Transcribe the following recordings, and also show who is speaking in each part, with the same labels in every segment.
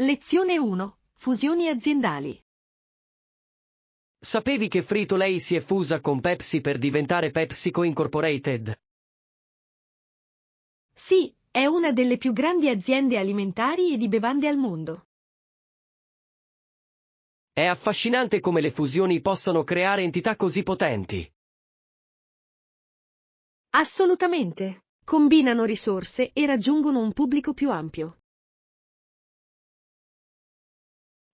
Speaker 1: Lezione 1. Fusioni aziendali.
Speaker 2: Sapevi che Frito-Lay si è fusa con Pepsi per diventare PepsiCo Incorporated?
Speaker 1: Sì, è una delle più grandi aziende alimentari e di bevande al mondo.
Speaker 2: È affascinante come le fusioni possano creare entità così potenti.
Speaker 1: Assolutamente. Combinano risorse e raggiungono un pubblico più ampio.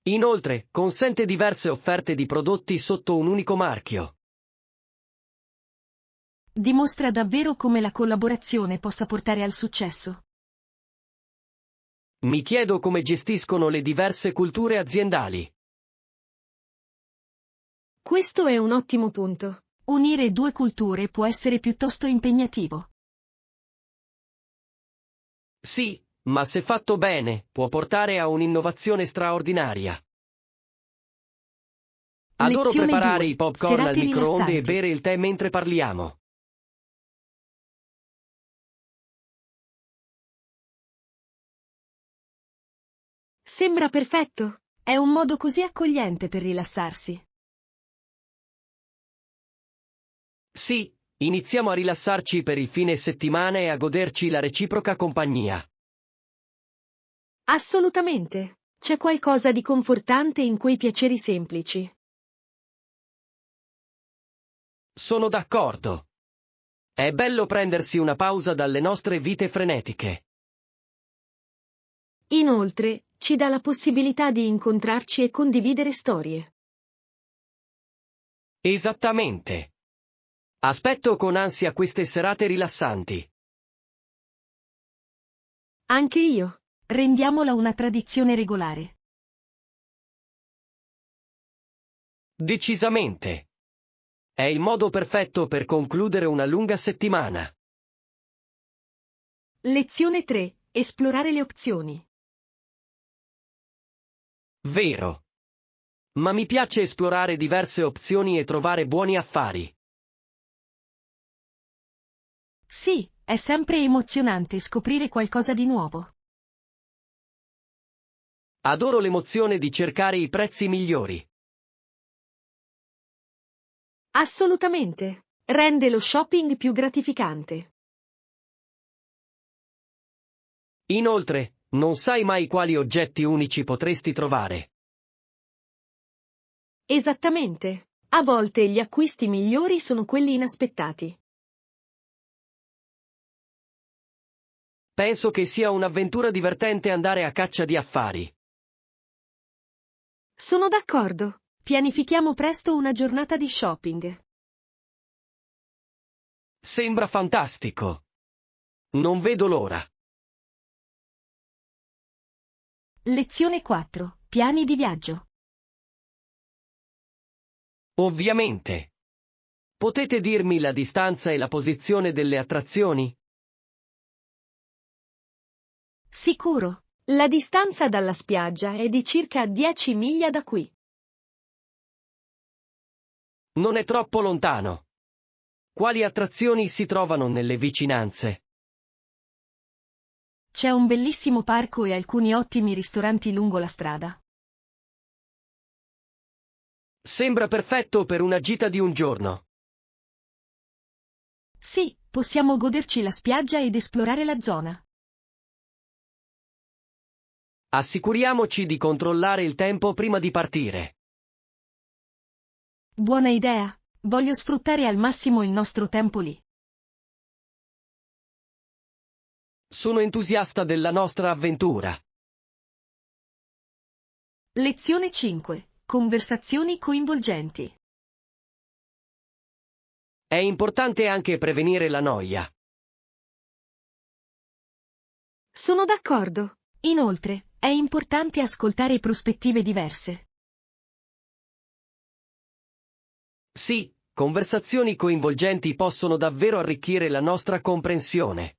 Speaker 2: Inoltre, consente diverse offerte di prodotti sotto un unico marchio.
Speaker 1: Dimostra davvero come la collaborazione possa portare al successo.
Speaker 2: Mi chiedo come gestiscono le diverse culture aziendali.
Speaker 1: Questo è un ottimo punto. Unire due culture può essere piuttosto impegnativo.
Speaker 2: Sì, ma se fatto bene, può portare a un'innovazione straordinaria. Adoro
Speaker 1: Lezione
Speaker 2: preparare
Speaker 1: 2.
Speaker 2: i popcorn al
Speaker 1: Serate
Speaker 2: microonde e
Speaker 1: rilassanti.
Speaker 2: bere il tè mentre parliamo.
Speaker 1: Sembra perfetto. È un modo così accogliente per rilassarsi.
Speaker 2: Sì, iniziamo a rilassarci per il fine settimana e a goderci la reciproca compagnia.
Speaker 1: Assolutamente. C'è qualcosa di confortante in quei piaceri semplici.
Speaker 2: Sono d'accordo. È bello prendersi una pausa dalle nostre vite frenetiche.
Speaker 1: Inoltre, ci dà la possibilità di incontrarci e condividere storie.
Speaker 2: Esattamente. Aspetto con ansia queste serate rilassanti.
Speaker 1: Anche io. Rendiamola una tradizione regolare.
Speaker 2: Decisamente. È il modo perfetto per concludere una lunga settimana.
Speaker 1: Lezione 3. Esplorare le opzioni.
Speaker 2: Vero. Ma mi piace esplorare diverse opzioni e trovare buoni affari.
Speaker 1: Sì, è sempre emozionante scoprire qualcosa di nuovo.
Speaker 2: Adoro l'emozione di cercare i prezzi migliori.
Speaker 1: Assolutamente. Rende lo shopping più gratificante.
Speaker 2: Inoltre, non sai mai quali oggetti unici potresti trovare.
Speaker 1: Esattamente. A volte gli acquisti migliori sono quelli inaspettati.
Speaker 2: Penso che sia un'avventura divertente andare a caccia di affari.
Speaker 1: Sono d'accordo. Pianifichiamo presto una giornata di shopping.
Speaker 2: Sembra fantastico. Non vedo l'ora.
Speaker 1: Lezione 4. Piani di viaggio.
Speaker 2: Ovviamente. Potete dirmi la distanza e la posizione delle attrazioni?
Speaker 1: Sicuro. La distanza dalla spiaggia è di circa 10 miglia da qui.
Speaker 2: Non è troppo lontano. Quali attrazioni si trovano nelle vicinanze?
Speaker 1: C'è un bellissimo parco e alcuni ottimi ristoranti lungo la strada.
Speaker 2: Sembra perfetto per una gita di un giorno.
Speaker 1: Sì, possiamo goderci la spiaggia ed esplorare la zona.
Speaker 2: Assicuriamoci di controllare il tempo prima di partire.
Speaker 1: Buona idea. Voglio sfruttare al massimo il nostro tempo lì.
Speaker 2: Sono entusiasta della nostra avventura.
Speaker 1: Lezione 5. Conversazioni coinvolgenti.
Speaker 2: È importante anche prevenire la noia.
Speaker 1: Sono d'accordo. Inoltre, è importante ascoltare prospettive diverse.
Speaker 2: Sì, conversazioni coinvolgenti possono davvero arricchire la nostra comprensione.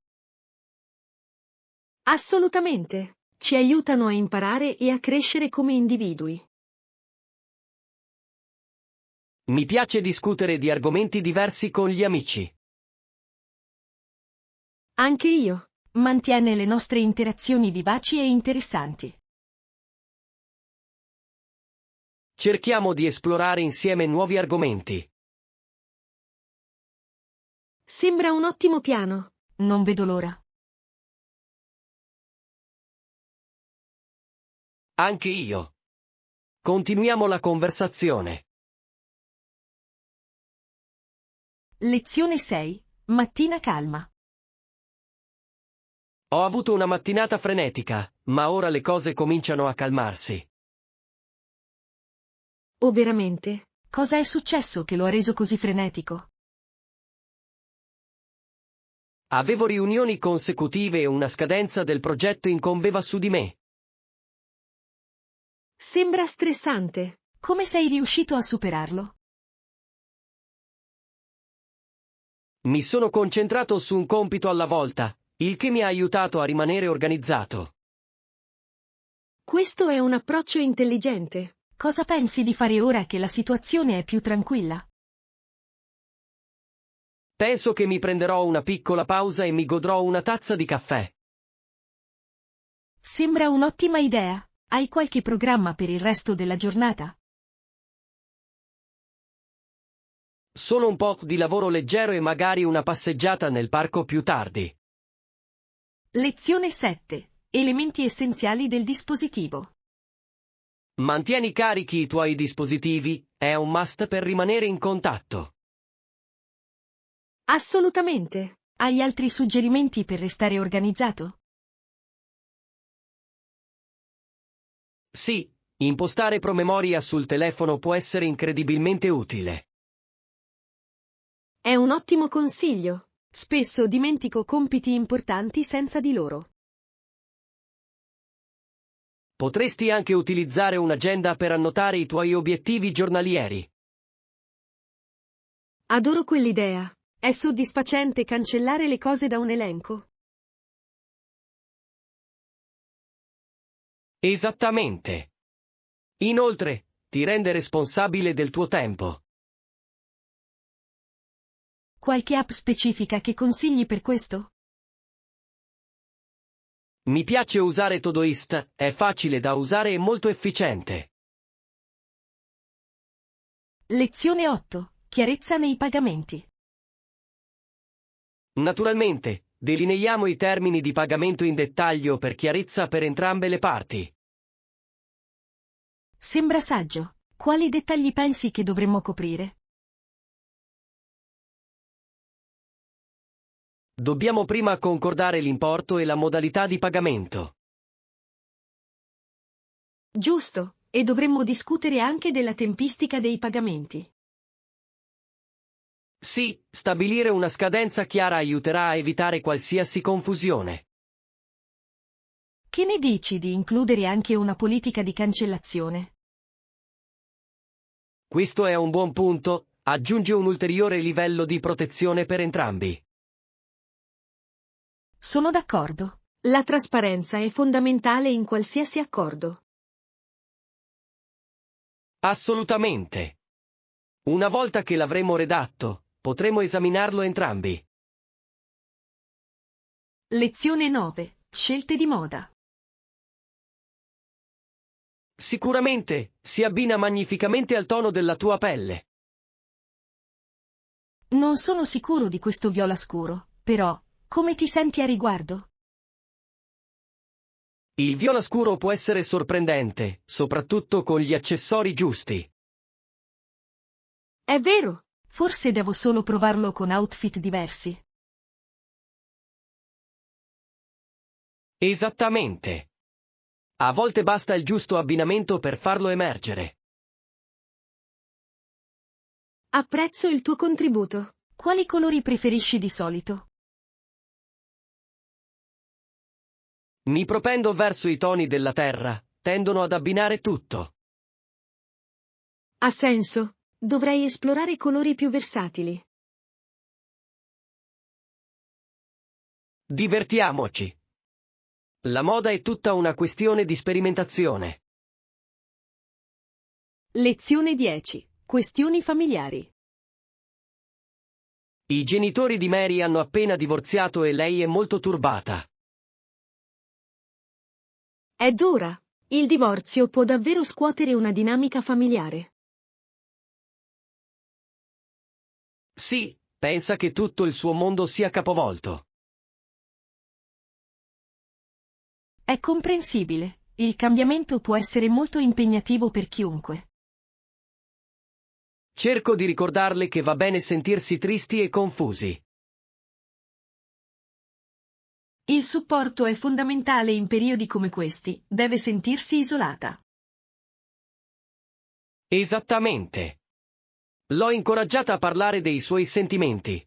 Speaker 1: Assolutamente. Ci aiutano a imparare e a crescere come individui.
Speaker 2: Mi piace discutere di argomenti diversi con gli amici.
Speaker 1: Anche io. Mantiene le nostre interazioni vivaci e interessanti.
Speaker 2: Cerchiamo di esplorare insieme nuovi argomenti.
Speaker 1: Sembra un ottimo piano. Non vedo l'ora.
Speaker 2: Anche io. Continuiamo la conversazione.
Speaker 1: Lezione 6. Mattina calma.
Speaker 2: Ho avuto una mattinata frenetica, ma ora le cose cominciano a calmarsi.
Speaker 1: Oh, veramente? Cosa è successo che lo ha reso così frenetico?
Speaker 2: Avevo riunioni consecutive e una scadenza del progetto incombeva su di me.
Speaker 1: Sembra stressante. Come sei riuscito a superarlo?
Speaker 2: Mi sono concentrato su un compito alla volta, il che mi ha aiutato a rimanere organizzato.
Speaker 1: Questo è un approccio intelligente. Cosa pensi di fare ora che la situazione è più tranquilla?
Speaker 2: Penso che mi prenderò una piccola pausa e mi godrò una tazza di caffè.
Speaker 1: Sembra un'ottima idea. Hai qualche programma per il resto della giornata?
Speaker 2: Solo un po' di lavoro leggero e magari una passeggiata nel parco più tardi.
Speaker 1: Lezione 7. Elementi essenziali del dispositivo.
Speaker 2: Mantieni carichi i tuoi dispositivi, è un must per rimanere in contatto.
Speaker 1: Assolutamente. Hai altri suggerimenti per restare organizzato?
Speaker 2: Sì, impostare promemoria sul telefono può essere incredibilmente utile.
Speaker 1: È un ottimo consiglio. Spesso dimentico compiti importanti senza di loro.
Speaker 2: Potresti anche utilizzare un'agenda per annotare i tuoi obiettivi giornalieri.
Speaker 1: Adoro quell'idea. È soddisfacente cancellare le cose da un elenco.
Speaker 2: Esattamente. Inoltre, ti rende responsabile del tuo tempo.
Speaker 1: Qualche app specifica che consigli per questo?
Speaker 2: Mi piace usare Todoist, è facile da usare e molto efficiente.
Speaker 1: Lezione 8. Chiarezza nei pagamenti.
Speaker 2: Naturalmente, delineiamo i termini di pagamento in dettaglio per chiarezza per entrambe le parti.
Speaker 1: Sembra saggio. Quali dettagli pensi che dovremmo coprire?
Speaker 2: Dobbiamo prima concordare l'importo e la modalità di pagamento.
Speaker 1: Giusto, e dovremmo discutere anche della tempistica dei pagamenti.
Speaker 2: Sì, stabilire una scadenza chiara aiuterà a evitare qualsiasi confusione.
Speaker 1: Che ne dici di includere anche una politica di cancellazione?
Speaker 2: Questo è un buon punto, aggiunge un ulteriore livello di protezione per entrambi.
Speaker 1: Sono d'accordo. La trasparenza è fondamentale in qualsiasi accordo.
Speaker 2: Assolutamente. Una volta che l'avremo redatto, potremo esaminarlo entrambi.
Speaker 1: Lezione 9. Scelte di moda.
Speaker 2: Sicuramente, si abbina magnificamente al tono della tua pelle.
Speaker 1: Non sono sicuro di questo viola scuro, però, come ti senti a riguardo?
Speaker 2: Il viola scuro può essere sorprendente, soprattutto con gli accessori giusti.
Speaker 1: È vero, forse devo solo provarlo con outfit diversi.
Speaker 2: Esattamente. A volte basta il giusto abbinamento per farlo emergere.
Speaker 1: Apprezzo il tuo contributo. Quali colori preferisci di solito?
Speaker 2: Mi propendo verso i toni della terra, tendono ad abbinare tutto.
Speaker 1: Ha senso. Dovrei esplorare colori più versatili.
Speaker 2: Divertiamoci. La moda è tutta una questione di sperimentazione.
Speaker 1: Lezione 10. Questioni familiari.
Speaker 2: I genitori di Mary hanno appena divorziato e lei è molto turbata.
Speaker 1: È dura. Il divorzio può davvero scuotere una dinamica familiare.
Speaker 2: Sì, pensa che tutto il suo mondo sia capovolto.
Speaker 1: È comprensibile, il cambiamento può essere molto impegnativo per chiunque.
Speaker 2: Cerco di ricordarle che va bene sentirsi tristi e confusi.
Speaker 1: Il supporto è fondamentale in periodi come questi, deve sentirsi isolata.
Speaker 2: Esattamente. L'ho incoraggiata a parlare dei suoi sentimenti.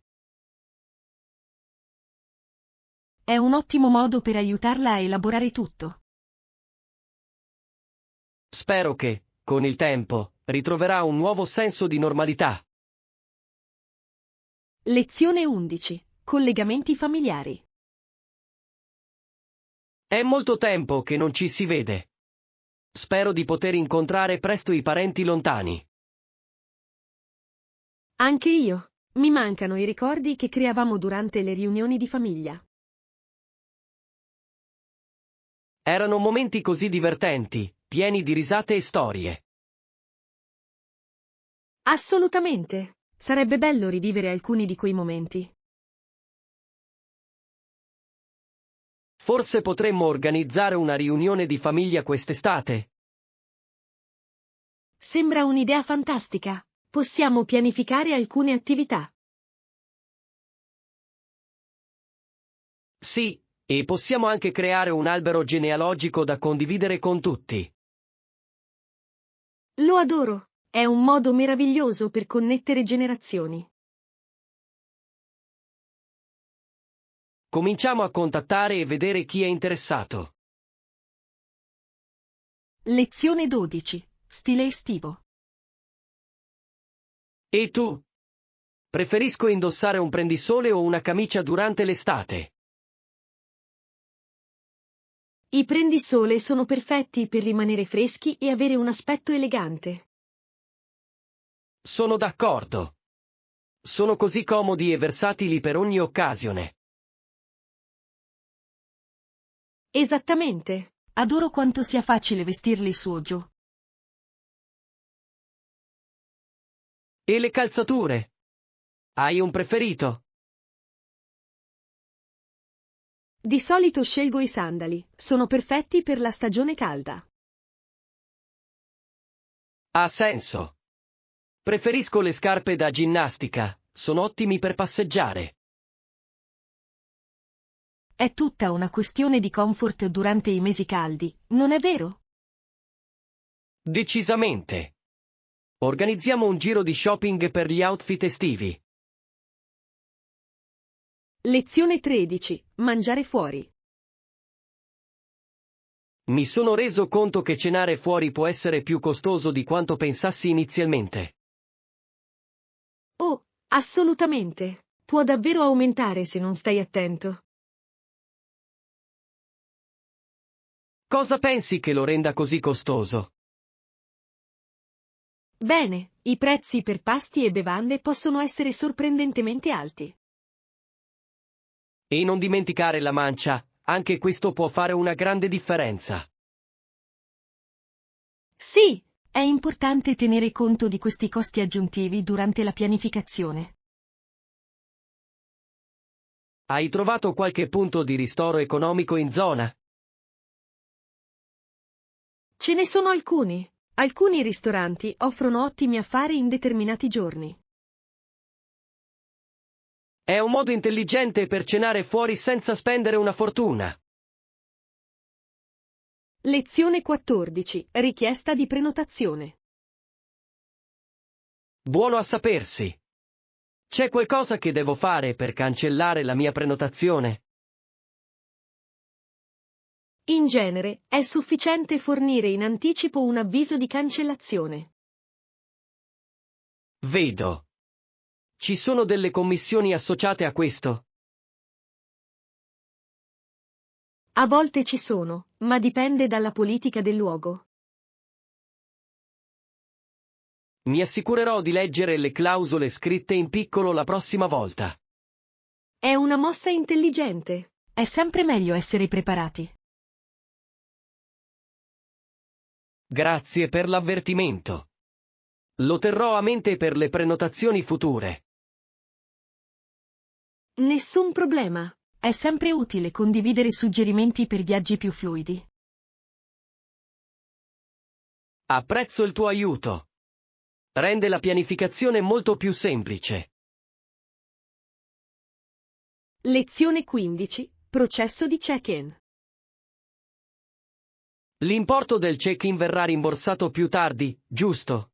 Speaker 1: È un ottimo modo per aiutarla a elaborare tutto.
Speaker 2: Spero che, con il tempo, ritroverà un nuovo senso di normalità.
Speaker 1: Lezione 11. Collegamenti familiari.
Speaker 2: È molto tempo che non ci si vede. Spero di poter incontrare presto i parenti lontani.
Speaker 1: Anche io. Mi mancano i ricordi che creavamo durante le riunioni di famiglia.
Speaker 2: Erano momenti così divertenti, pieni di risate e storie.
Speaker 1: Assolutamente. Sarebbe bello rivivere alcuni di quei momenti.
Speaker 2: Forse potremmo organizzare una riunione di famiglia quest'estate?
Speaker 1: Sembra un'idea fantastica. Possiamo pianificare alcune attività.
Speaker 2: Sì, e possiamo anche creare un albero genealogico da condividere con tutti.
Speaker 1: Lo adoro. È un modo meraviglioso per connettere generazioni.
Speaker 2: Cominciamo a contattare e vedere chi è interessato.
Speaker 1: Lezione 12. Stile estivo.
Speaker 2: E tu? Preferisco indossare un prendisole o una camicia durante l'estate.
Speaker 1: I prendisole sono perfetti per rimanere freschi e avere un aspetto elegante.
Speaker 2: Sono d'accordo. Sono così comodi e versatili per ogni occasione.
Speaker 1: Esattamente. Adoro quanto sia facile vestirli su o giù.
Speaker 2: E le calzature? Hai un preferito?
Speaker 1: Di solito scelgo i sandali, sono perfetti per la stagione calda.
Speaker 2: Ha senso. Preferisco le scarpe da ginnastica, sono ottimi per passeggiare.
Speaker 1: È tutta una questione di comfort durante i mesi caldi, non è vero?
Speaker 2: Decisamente. Organizziamo un giro di shopping per gli outfit estivi.
Speaker 1: Lezione 13. Mangiare fuori.
Speaker 2: Mi sono reso conto che cenare fuori può essere più costoso di quanto pensassi inizialmente.
Speaker 1: Oh, assolutamente. Può davvero aumentare se non stai attento.
Speaker 2: Cosa pensi che lo renda così costoso?
Speaker 1: Bene, i prezzi per pasti e bevande possono essere sorprendentemente alti.
Speaker 2: E non dimenticare la mancia, anche questo può fare una grande differenza.
Speaker 1: Sì, è importante tenere conto di questi costi aggiuntivi durante la pianificazione.
Speaker 2: Hai trovato qualche punto di ristoro economico in zona?
Speaker 1: Ce ne sono alcuni. Alcuni ristoranti offrono ottimi affari in determinati giorni.
Speaker 2: È un modo intelligente per cenare fuori senza spendere una fortuna.
Speaker 1: Lezione 14. Richiesta di prenotazione.
Speaker 2: Buono a sapersi. C'è qualcosa che devo fare per cancellare la mia prenotazione?
Speaker 1: In genere, è sufficiente fornire in anticipo un avviso di cancellazione.
Speaker 2: Vedo. Ci sono delle commissioni associate a questo?
Speaker 1: A volte ci sono, ma dipende dalla politica del luogo.
Speaker 2: Mi assicurerò di leggere le clausole scritte in piccolo la prossima volta.
Speaker 1: È una mossa intelligente. È sempre meglio essere preparati.
Speaker 2: Grazie per l'avvertimento. Lo terrò a mente per le prenotazioni future.
Speaker 1: Nessun problema. È sempre utile condividere suggerimenti per viaggi più fluidi.
Speaker 2: Apprezzo il tuo aiuto. Rende la pianificazione molto più semplice.
Speaker 1: Lezione 15. Processo di check-in.
Speaker 2: L'importo del check-in verrà rimborsato più tardi, giusto?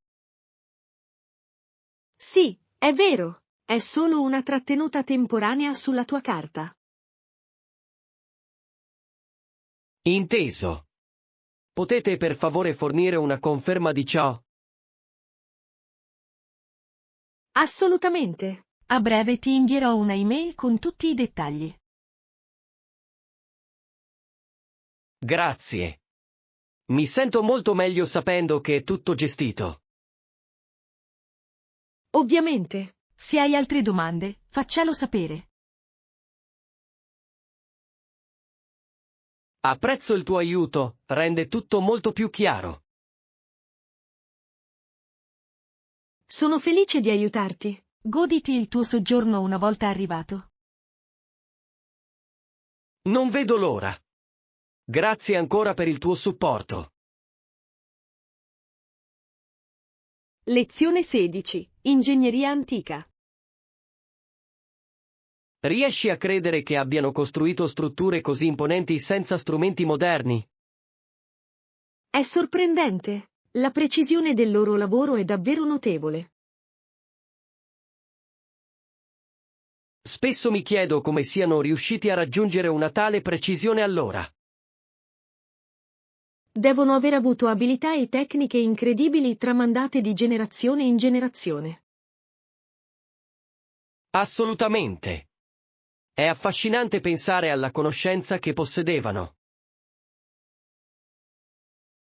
Speaker 1: Sì, è vero. È solo una trattenuta temporanea sulla tua carta.
Speaker 2: Inteso. Potete per favore fornire una conferma di ciò?
Speaker 1: Assolutamente. A breve ti invierò una email con tutti i dettagli.
Speaker 2: Grazie. Mi sento molto meglio sapendo che è tutto gestito.
Speaker 1: Ovviamente. Se hai altre domande, faccelo sapere.
Speaker 2: Apprezzo il tuo aiuto, rende tutto molto più chiaro.
Speaker 1: Sono felice di aiutarti. Goditi il tuo soggiorno una volta arrivato.
Speaker 2: Non vedo l'ora. Grazie ancora per il tuo supporto.
Speaker 1: Lezione 16. Ingegneria antica.
Speaker 2: Riesci a credere che abbiano costruito strutture così imponenti senza strumenti moderni?
Speaker 1: È sorprendente. La precisione del loro lavoro è davvero notevole.
Speaker 2: Spesso mi chiedo come siano riusciti a raggiungere una tale precisione allora.
Speaker 1: Devono aver avuto abilità e tecniche incredibili tramandate di generazione in generazione.
Speaker 2: Assolutamente. È affascinante pensare alla conoscenza che possedevano.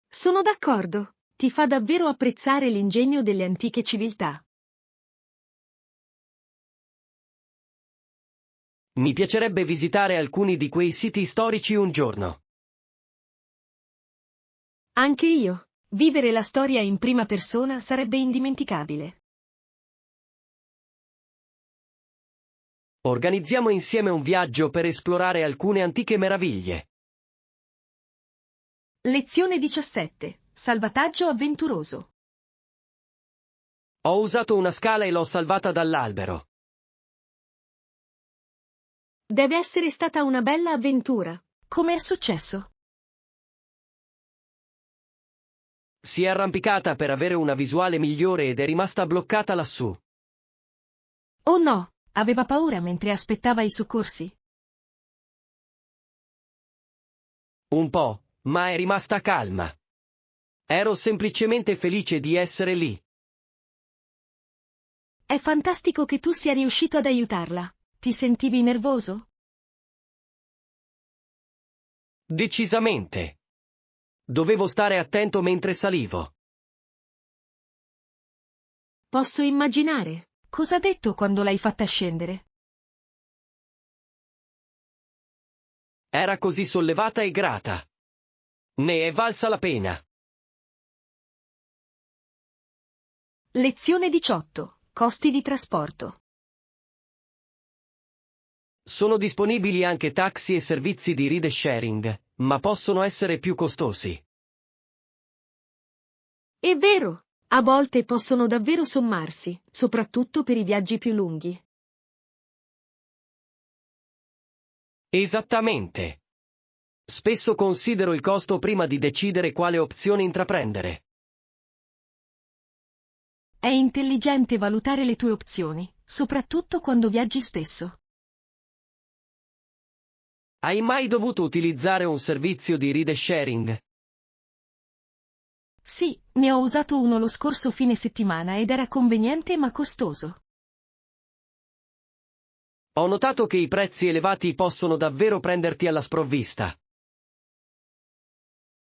Speaker 1: Sono d'accordo. Ti fa davvero apprezzare l'ingegno delle antiche civiltà.
Speaker 2: Mi piacerebbe visitare alcuni di quei siti storici un giorno.
Speaker 1: Anche io. Vivere la storia in prima persona sarebbe indimenticabile.
Speaker 2: Organizziamo insieme un viaggio per esplorare alcune antiche meraviglie.
Speaker 1: Lezione 17. Salvataggio avventuroso.
Speaker 2: Ho usato una scala e l'ho salvata dall'albero.
Speaker 1: Deve essere stata una bella avventura. Come è successo?
Speaker 2: Si è arrampicata per avere una visuale migliore ed è rimasta bloccata lassù.
Speaker 1: Oh no, aveva paura mentre aspettava i soccorsi.
Speaker 2: Un po', ma è rimasta calma. Ero semplicemente felice di essere lì.
Speaker 1: È fantastico che tu sia riuscito ad aiutarla. Ti sentivi nervoso?
Speaker 2: Decisamente. Dovevo stare attento mentre salivo.
Speaker 1: Posso immaginare. Cosa ha detto quando l'hai fatta scendere?
Speaker 2: Era così sollevata e grata. Ne è valsa la pena.
Speaker 1: Lezione 18. Costi di trasporto.
Speaker 2: Sono disponibili anche taxi e servizi di ride sharing, ma possono essere più costosi.
Speaker 1: È vero. A volte possono davvero sommarsi, soprattutto per i viaggi più lunghi.
Speaker 2: Esattamente. Spesso considero il costo prima di decidere quale opzione intraprendere.
Speaker 1: È intelligente valutare le tue opzioni, soprattutto quando viaggi spesso.
Speaker 2: Hai mai dovuto utilizzare un servizio di ride sharing?
Speaker 1: Sì, ne ho usato uno lo scorso fine settimana ed era conveniente ma costoso.
Speaker 2: Ho notato che i prezzi elevati possono davvero prenderti alla sprovvista.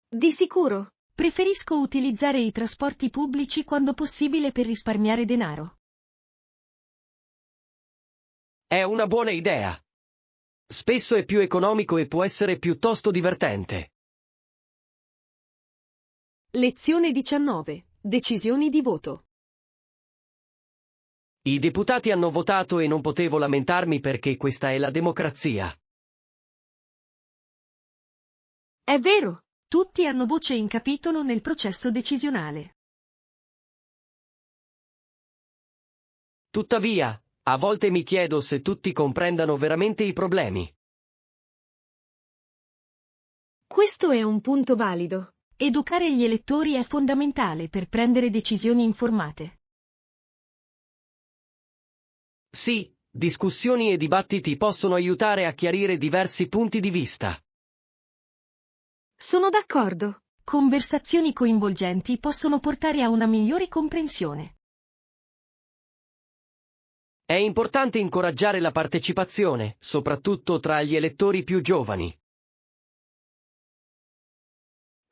Speaker 1: Di sicuro. Preferisco utilizzare i trasporti pubblici quando possibile per risparmiare denaro.
Speaker 2: È una buona idea. Spesso è più economico e può essere piuttosto divertente.
Speaker 1: Lezione 19. Decisioni di voto.
Speaker 2: I deputati hanno votato e non potevo lamentarmi perché questa è la democrazia.
Speaker 1: È vero, tutti hanno voce in capitolo nel processo decisionale.
Speaker 2: Tuttavia, a volte mi chiedo se tutti comprendano veramente i problemi.
Speaker 1: Questo è un punto valido. Educare gli elettori è fondamentale per prendere decisioni informate.
Speaker 2: Sì, discussioni e dibattiti possono aiutare a chiarire diversi punti di vista.
Speaker 1: Sono d'accordo. Conversazioni coinvolgenti possono portare a una migliore comprensione.
Speaker 2: È importante incoraggiare la partecipazione, soprattutto tra gli elettori più giovani.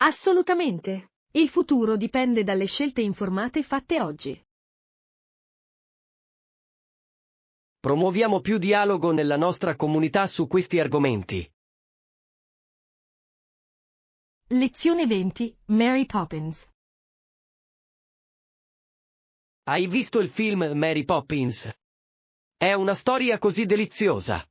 Speaker 1: Assolutamente. Il futuro dipende dalle scelte informate fatte oggi.
Speaker 2: Promuoviamo più dialogo nella nostra comunità su questi argomenti.
Speaker 1: Lezione 20. Mary Poppins.
Speaker 2: Hai visto il film Mary Poppins? È una storia così deliziosa.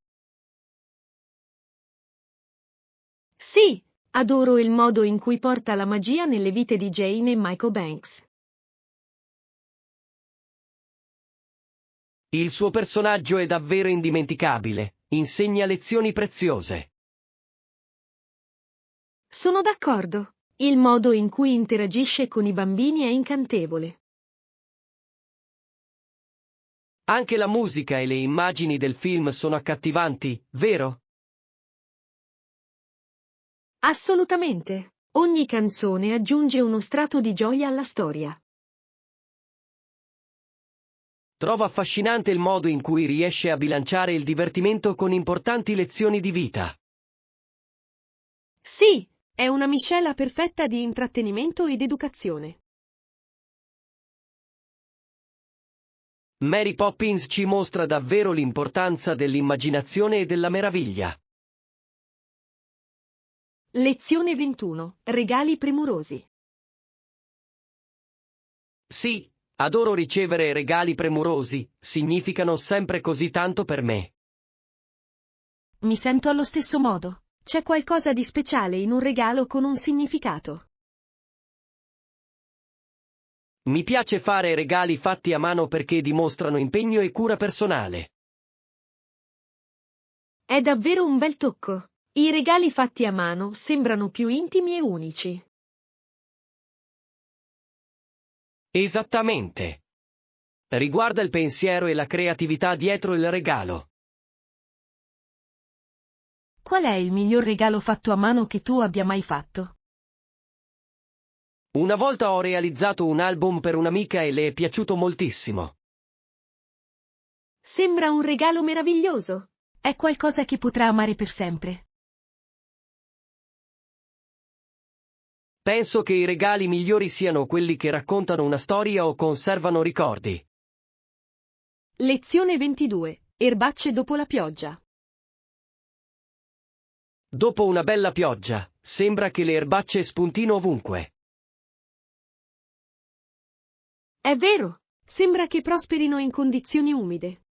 Speaker 1: Sì, adoro il modo in cui porta la magia nelle vite di Jane e Michael Banks.
Speaker 2: Il suo personaggio è davvero indimenticabile, insegna lezioni preziose.
Speaker 1: Sono d'accordo. Il modo in cui interagisce con i bambini è incantevole.
Speaker 2: Anche la musica e le immagini del film sono accattivanti, vero?
Speaker 1: Assolutamente. Ogni canzone aggiunge uno strato di gioia alla storia.
Speaker 2: Trovo affascinante il modo in cui riesce a bilanciare il divertimento con importanti lezioni di vita.
Speaker 1: Sì, è una miscela perfetta di intrattenimento ed educazione.
Speaker 2: Mary Poppins ci mostra davvero l'importanza dell'immaginazione e della meraviglia.
Speaker 1: Lezione 21. Regali premurosi.
Speaker 2: Sì, adoro ricevere regali premurosi, significano sempre così tanto per me.
Speaker 1: Mi sento allo stesso modo. C'è qualcosa di speciale in un regalo con un significato.
Speaker 2: Mi piace fare regali fatti a mano perché dimostrano impegno e cura personale.
Speaker 1: È davvero un bel tocco. I regali fatti a mano sembrano più intimi e unici.
Speaker 2: Esattamente. Riguarda il pensiero e la creatività dietro il regalo.
Speaker 1: Qual è il miglior regalo fatto a mano che tu abbia mai fatto?
Speaker 2: Una volta ho realizzato un album per un'amica e le è piaciuto moltissimo.
Speaker 1: Sembra un regalo meraviglioso. È qualcosa che potrà amare per sempre.
Speaker 2: Penso che i regali migliori siano quelli che raccontano una storia o conservano ricordi.
Speaker 1: Lezione 22. Erbacce dopo la pioggia.
Speaker 2: Dopo una bella pioggia, sembra che le erbacce spuntino ovunque.
Speaker 1: È vero, sembra che prosperino in condizioni umide.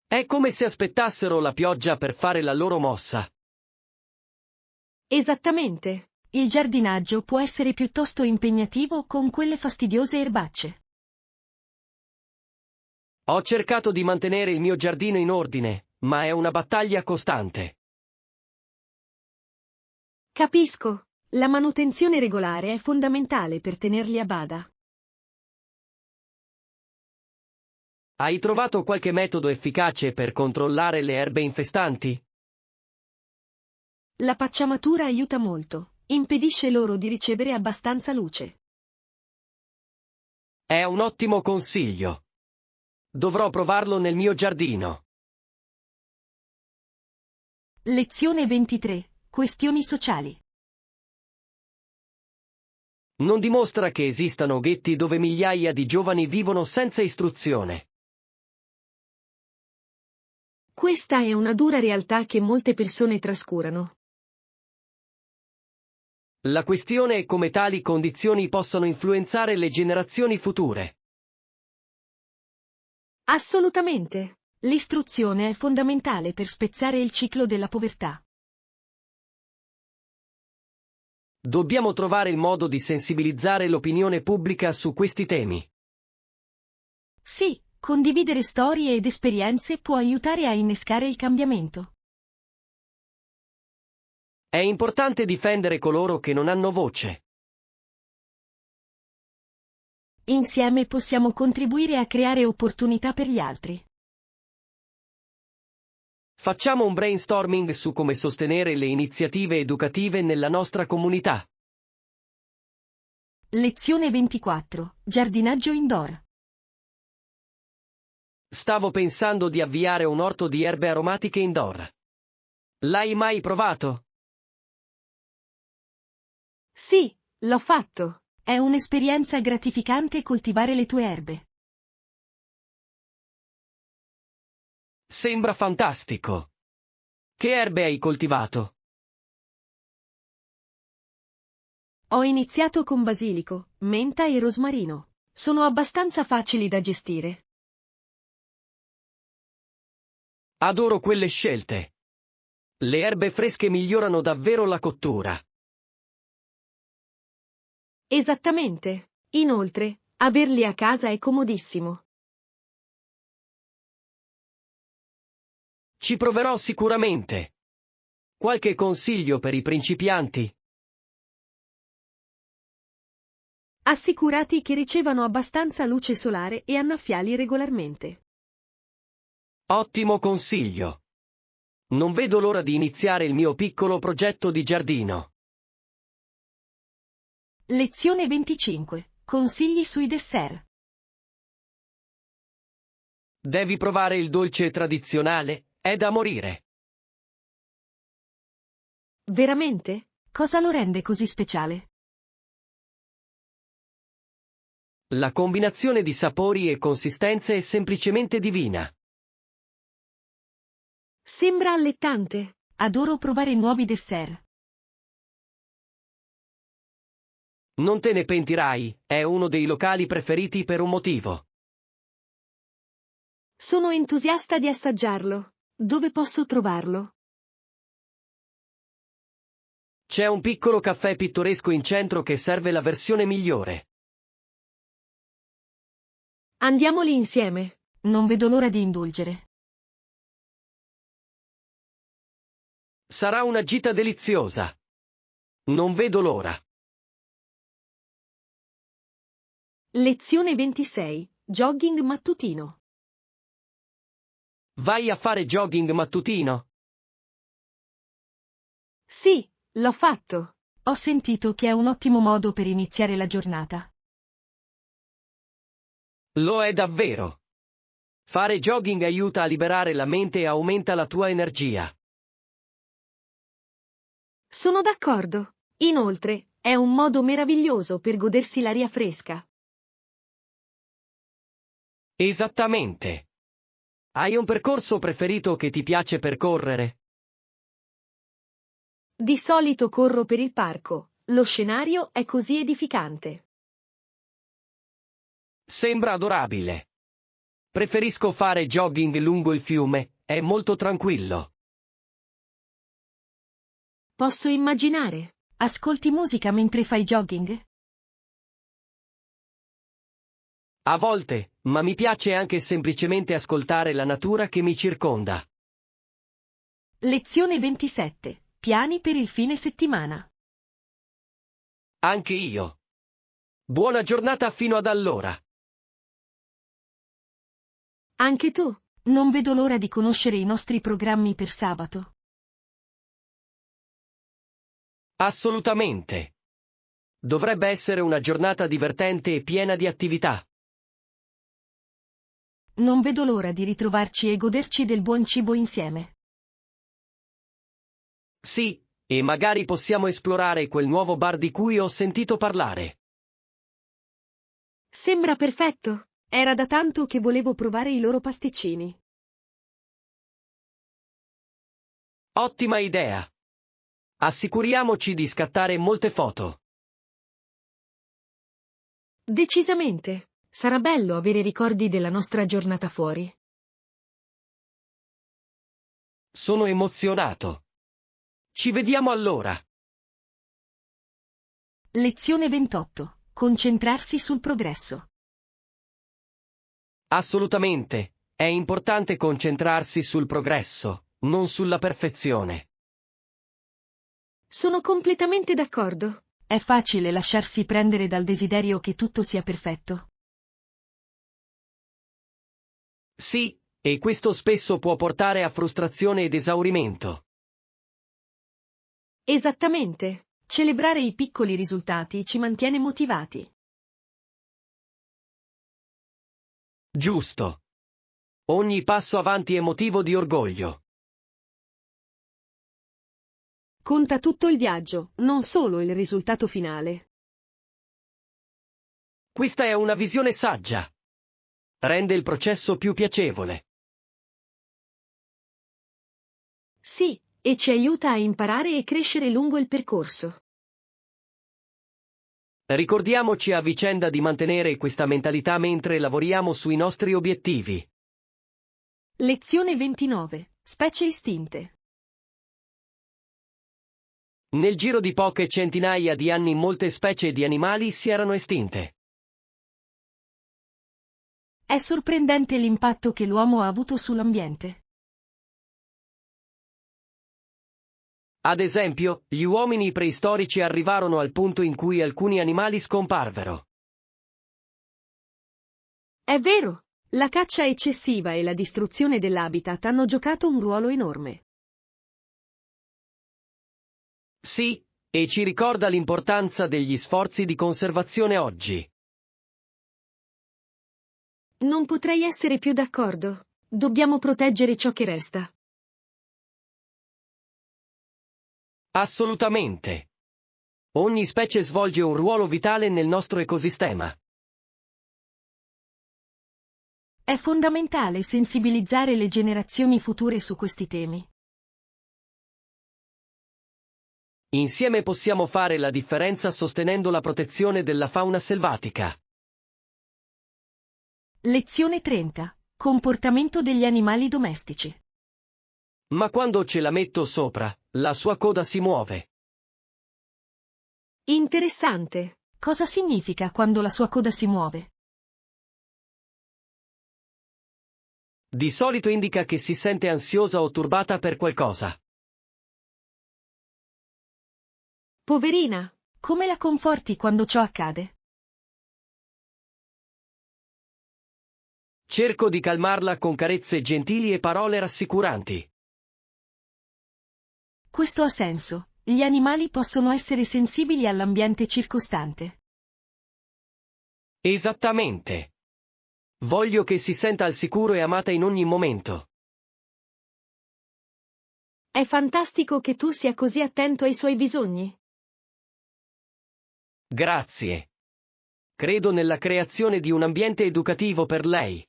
Speaker 2: È come se aspettassero la pioggia per fare la loro mossa.
Speaker 1: Esattamente. Il giardinaggio può essere piuttosto impegnativo con quelle fastidiose erbacce.
Speaker 2: Ho cercato di mantenere il mio giardino in ordine, ma è una battaglia costante.
Speaker 1: Capisco. La manutenzione regolare è fondamentale per tenerli a bada.
Speaker 2: Hai trovato qualche metodo efficace per controllare le erbe infestanti?
Speaker 1: La pacciamatura aiuta molto. Impedisce loro di ricevere abbastanza luce.
Speaker 2: È un ottimo consiglio. Dovrò provarlo nel mio giardino.
Speaker 1: Lezione 23. Questioni sociali.
Speaker 2: Non dimostra che esistano ghetti dove migliaia di giovani vivono senza istruzione.
Speaker 1: Questa è una dura realtà che molte persone trascurano.
Speaker 2: La questione è come tali condizioni possano influenzare le generazioni future.
Speaker 1: Assolutamente. L'istruzione è fondamentale per spezzare il ciclo della povertà.
Speaker 2: Dobbiamo trovare il modo di sensibilizzare l'opinione pubblica su questi temi.
Speaker 1: Sì, condividere storie ed esperienze può aiutare a innescare il cambiamento.
Speaker 2: È importante difendere coloro che non hanno voce.
Speaker 1: Insieme possiamo contribuire a creare opportunità per gli altri.
Speaker 2: Facciamo un brainstorming su come sostenere le iniziative educative nella nostra comunità.
Speaker 1: Lezione 24. Giardinaggio indoor.
Speaker 2: Stavo pensando di avviare un orto di erbe aromatiche indoor. L'hai mai provato?
Speaker 1: Sì, l'ho fatto. È un'esperienza gratificante coltivare le tue erbe.
Speaker 2: Sembra fantastico. Che erbe hai coltivato?
Speaker 1: Ho iniziato con basilico, menta e rosmarino. Sono abbastanza facili da gestire.
Speaker 2: Adoro quelle scelte. Le erbe fresche migliorano davvero la cottura.
Speaker 1: Esattamente. Inoltre, averli a casa è comodissimo.
Speaker 2: Ci proverò sicuramente. Qualche consiglio per i principianti?
Speaker 1: Assicurati che ricevano abbastanza luce solare e annaffiali regolarmente.
Speaker 2: Ottimo consiglio. Non vedo l'ora di iniziare il mio piccolo progetto di giardino.
Speaker 1: Lezione 25. Consigli sui dessert.
Speaker 2: Devi provare il dolce tradizionale, è da morire.
Speaker 1: Veramente? Cosa lo rende così speciale?
Speaker 2: La combinazione di sapori e consistenze è semplicemente divina.
Speaker 1: Sembra allettante. Adoro provare nuovi dessert.
Speaker 2: Non te ne pentirai, è uno dei locali preferiti per un motivo.
Speaker 1: Sono entusiasta di assaggiarlo. Dove posso trovarlo?
Speaker 2: C'è un piccolo caffè pittoresco in centro che serve la versione migliore.
Speaker 1: Andiamoli insieme. Non vedo l'ora di indulgere.
Speaker 2: Sarà una gita deliziosa. Non vedo l'ora.
Speaker 1: Lezione 26. Jogging mattutino.
Speaker 2: Vai a fare jogging mattutino?
Speaker 1: Sì, l'ho fatto. Ho sentito che è un ottimo modo per iniziare la giornata.
Speaker 2: Lo è davvero. Fare jogging aiuta a liberare la mente e aumenta la tua energia.
Speaker 1: Sono d'accordo. Inoltre, è un modo meraviglioso per godersi l'aria fresca.
Speaker 2: Esattamente. Hai un percorso preferito che ti piace percorrere?
Speaker 1: Di solito corro per il parco. Lo scenario è così edificante.
Speaker 2: Sembra adorabile. Preferisco fare jogging lungo il fiume, è molto tranquillo.
Speaker 1: Posso immaginare. Ascolti musica mentre fai jogging?
Speaker 2: A volte, ma mi piace anche semplicemente ascoltare la natura che mi circonda.
Speaker 1: Lezione 27. Piani per il fine settimana.
Speaker 2: Anche io. Buona giornata fino ad allora.
Speaker 1: Anche tu. Non vedo l'ora di conoscere i nostri programmi per sabato.
Speaker 2: Assolutamente. Dovrebbe essere una giornata divertente e piena di attività.
Speaker 1: Non vedo l'ora di ritrovarci e goderci del buon cibo insieme.
Speaker 2: Sì, e magari possiamo esplorare quel nuovo bar di cui ho sentito parlare.
Speaker 1: Sembra perfetto. Era da tanto che volevo provare i loro pasticcini.
Speaker 2: Ottima idea. Assicuriamoci di scattare molte foto.
Speaker 1: Decisamente. Sarà bello avere ricordi della nostra giornata fuori.
Speaker 2: Sono emozionato. Ci vediamo allora.
Speaker 1: Lezione 28. Concentrarsi sul progresso.
Speaker 2: Assolutamente. È importante concentrarsi sul progresso, non sulla perfezione.
Speaker 1: Sono completamente d'accordo. È facile lasciarsi prendere dal desiderio che tutto sia perfetto.
Speaker 2: Sì, e questo spesso può portare a frustrazione ed esaurimento.
Speaker 1: Esattamente. Celebrare i piccoli risultati ci mantiene motivati.
Speaker 2: Giusto. Ogni passo avanti è motivo di orgoglio.
Speaker 1: Conta tutto il viaggio, non solo il risultato finale.
Speaker 2: Questa è una visione saggia. Rende il processo più piacevole.
Speaker 1: Sì, e ci aiuta a imparare e crescere lungo il percorso.
Speaker 2: Ricordiamoci a vicenda di mantenere questa mentalità mentre lavoriamo sui nostri obiettivi.
Speaker 1: Lezione 29. Specie estinte.
Speaker 2: Nel giro di poche centinaia di anni molte specie di animali si erano estinte.
Speaker 1: È sorprendente l'impatto che l'uomo ha avuto sull'ambiente.
Speaker 2: Ad esempio, gli uomini preistorici arrivarono al punto in cui alcuni animali scomparvero.
Speaker 1: È vero, la caccia eccessiva e la distruzione dell'habitat hanno giocato un ruolo enorme.
Speaker 2: Sì, e ci ricorda l'importanza degli sforzi di conservazione oggi.
Speaker 1: Non potrei essere più d'accordo. Dobbiamo proteggere ciò che resta.
Speaker 2: Assolutamente. Ogni specie svolge un ruolo vitale nel nostro ecosistema.
Speaker 1: È fondamentale sensibilizzare le generazioni future su questi temi.
Speaker 2: Insieme possiamo fare la differenza sostenendo la protezione della fauna selvatica.
Speaker 1: Lezione 30. Comportamento degli animali domestici.
Speaker 2: Ma quando ce la metto sopra, la sua coda si muove.
Speaker 1: Interessante. Cosa significa quando la sua coda si muove?
Speaker 2: Di solito indica che si sente ansiosa o turbata per qualcosa.
Speaker 1: Poverina, come la conforti quando ciò accade?
Speaker 2: Cerco di calmarla con carezze gentili e parole rassicuranti.
Speaker 1: Questo ha senso. Gli animali possono essere sensibili all'ambiente circostante.
Speaker 2: Esattamente. Voglio che si senta al sicuro e amata in ogni momento.
Speaker 1: È fantastico che tu sia così attento ai suoi bisogni.
Speaker 2: Grazie. Credo nella creazione di un ambiente educativo per lei.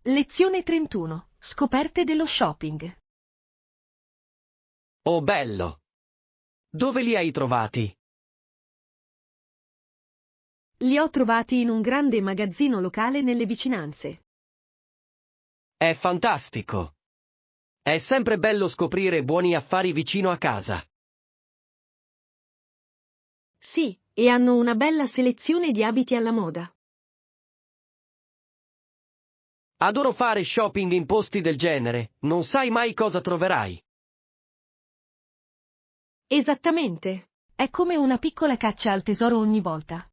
Speaker 1: Lezione 31. Scoperte dello shopping.
Speaker 2: Oh bello! Dove li hai trovati?
Speaker 1: Li ho trovati in un grande magazzino locale nelle vicinanze.
Speaker 2: È fantastico! È sempre bello scoprire buoni affari vicino a casa.
Speaker 1: Sì, e hanno una bella selezione di abiti alla moda.
Speaker 2: Adoro fare shopping in posti del genere, non sai mai cosa troverai.
Speaker 1: Esattamente. È come una piccola caccia al tesoro ogni volta.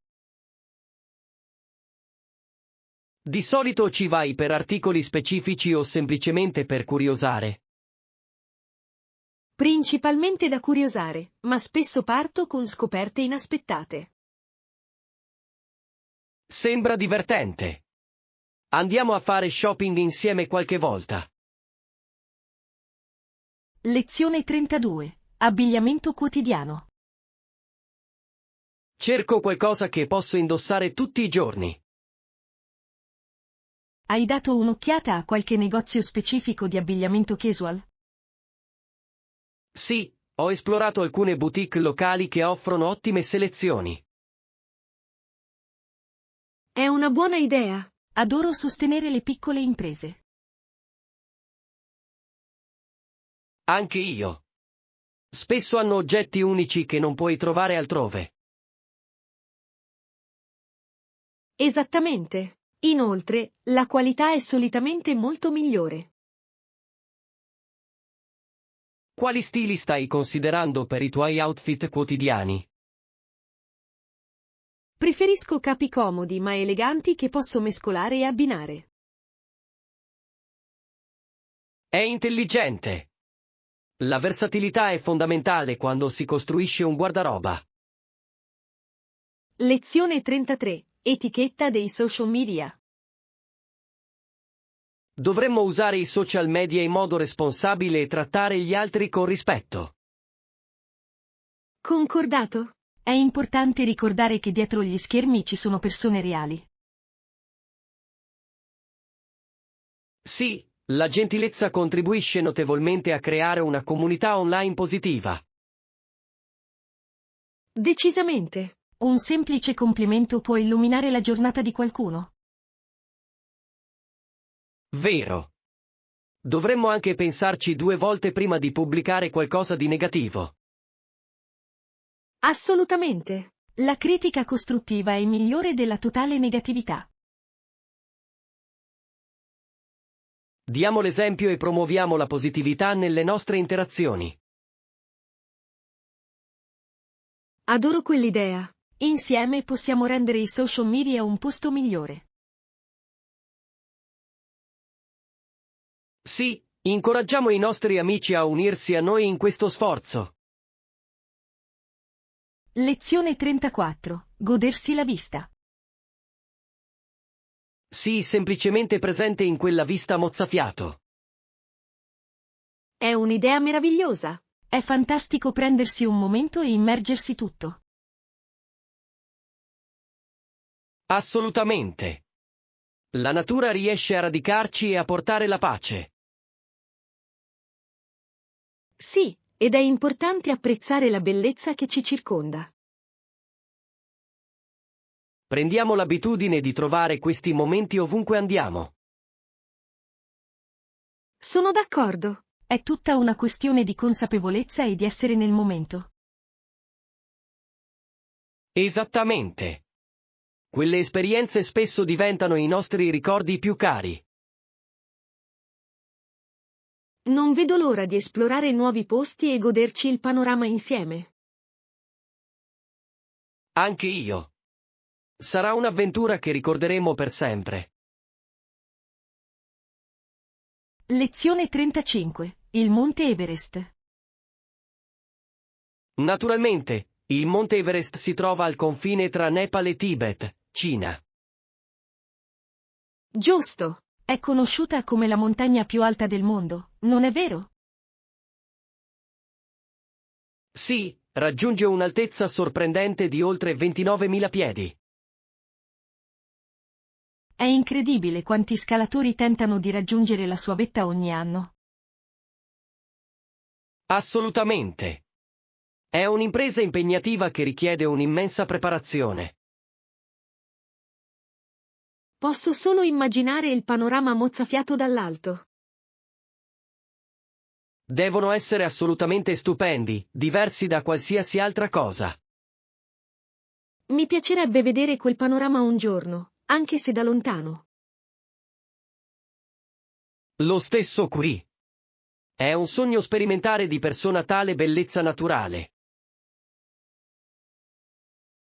Speaker 2: Di solito ci vai per articoli specifici o semplicemente per curiosare.
Speaker 1: Principalmente da curiosare, ma spesso parto con scoperte inaspettate.
Speaker 2: Sembra divertente. Andiamo a fare shopping insieme qualche volta.
Speaker 1: Lezione 32. Abbigliamento quotidiano.
Speaker 2: Cerco qualcosa che posso indossare tutti i giorni.
Speaker 1: Hai dato un'occhiata a qualche negozio specifico di abbigliamento casual?
Speaker 2: Sì, ho esplorato alcune boutique locali che offrono ottime selezioni.
Speaker 1: È una buona idea. Adoro sostenere le piccole imprese.
Speaker 2: Anche io. Spesso hanno oggetti unici che non puoi trovare altrove.
Speaker 1: Esattamente. Inoltre, la qualità è solitamente molto migliore.
Speaker 2: Quali stili stai considerando per i tuoi outfit quotidiani?
Speaker 1: Preferisco capi comodi ma eleganti che posso mescolare e abbinare.
Speaker 2: È intelligente. La versatilità è fondamentale quando si costruisce un guardaroba.
Speaker 1: Lezione 33. Etichetta dei social media.
Speaker 2: Dovremmo usare i social media in modo responsabile e trattare gli altri con rispetto.
Speaker 1: Concordato? È importante ricordare che dietro gli schermi ci sono persone reali.
Speaker 2: Sì, la gentilezza contribuisce notevolmente a creare una comunità online positiva.
Speaker 1: Decisamente. Un semplice complimento può illuminare la giornata di qualcuno.
Speaker 2: Vero. Dovremmo anche pensarci 2 volte prima di pubblicare qualcosa di negativo.
Speaker 1: Assolutamente. La critica costruttiva è migliore della totale negatività.
Speaker 2: Diamo l'esempio e promuoviamo la positività nelle nostre interazioni.
Speaker 1: Adoro quell'idea. Insieme possiamo rendere i social media un posto migliore.
Speaker 2: Sì, incoraggiamo i nostri amici a unirsi a noi in questo sforzo.
Speaker 1: Lezione 34. Godersi la vista.
Speaker 2: Sii semplicemente presente in quella vista mozzafiato.
Speaker 1: È un'idea meravigliosa. È fantastico prendersi un momento e immergersi tutto.
Speaker 2: Assolutamente. La natura riesce a radicarci e a portare la pace.
Speaker 1: Sì, ed è importante apprezzare la bellezza che ci circonda.
Speaker 2: Prendiamo l'abitudine di trovare questi momenti ovunque andiamo.
Speaker 1: Sono d'accordo. È tutta una questione di consapevolezza e di essere nel momento.
Speaker 2: Esattamente. Quelle esperienze spesso diventano i nostri ricordi più cari.
Speaker 1: Non vedo l'ora di esplorare nuovi posti e goderci il panorama insieme.
Speaker 2: Anche io. Sarà un'avventura che ricorderemo per sempre.
Speaker 1: Lezione 35. Il Monte Everest.
Speaker 2: Naturalmente, il Monte Everest si trova al confine tra Nepal e Tibet, Cina.
Speaker 1: Giusto. È conosciuta come la montagna più alta del mondo, non è vero?
Speaker 2: Sì, raggiunge un'altezza sorprendente di oltre 29.000 piedi.
Speaker 1: È incredibile quanti scalatori tentano di raggiungere la sua vetta ogni anno.
Speaker 2: Assolutamente. È un'impresa impegnativa che richiede un'immensa preparazione.
Speaker 1: Posso solo immaginare il panorama mozzafiato dall'alto.
Speaker 2: Devono essere assolutamente stupendi, diversi da qualsiasi altra cosa.
Speaker 1: Mi piacerebbe vedere quel panorama un giorno, anche se da lontano.
Speaker 2: Lo stesso qui. È un sogno sperimentare di persona tale bellezza naturale.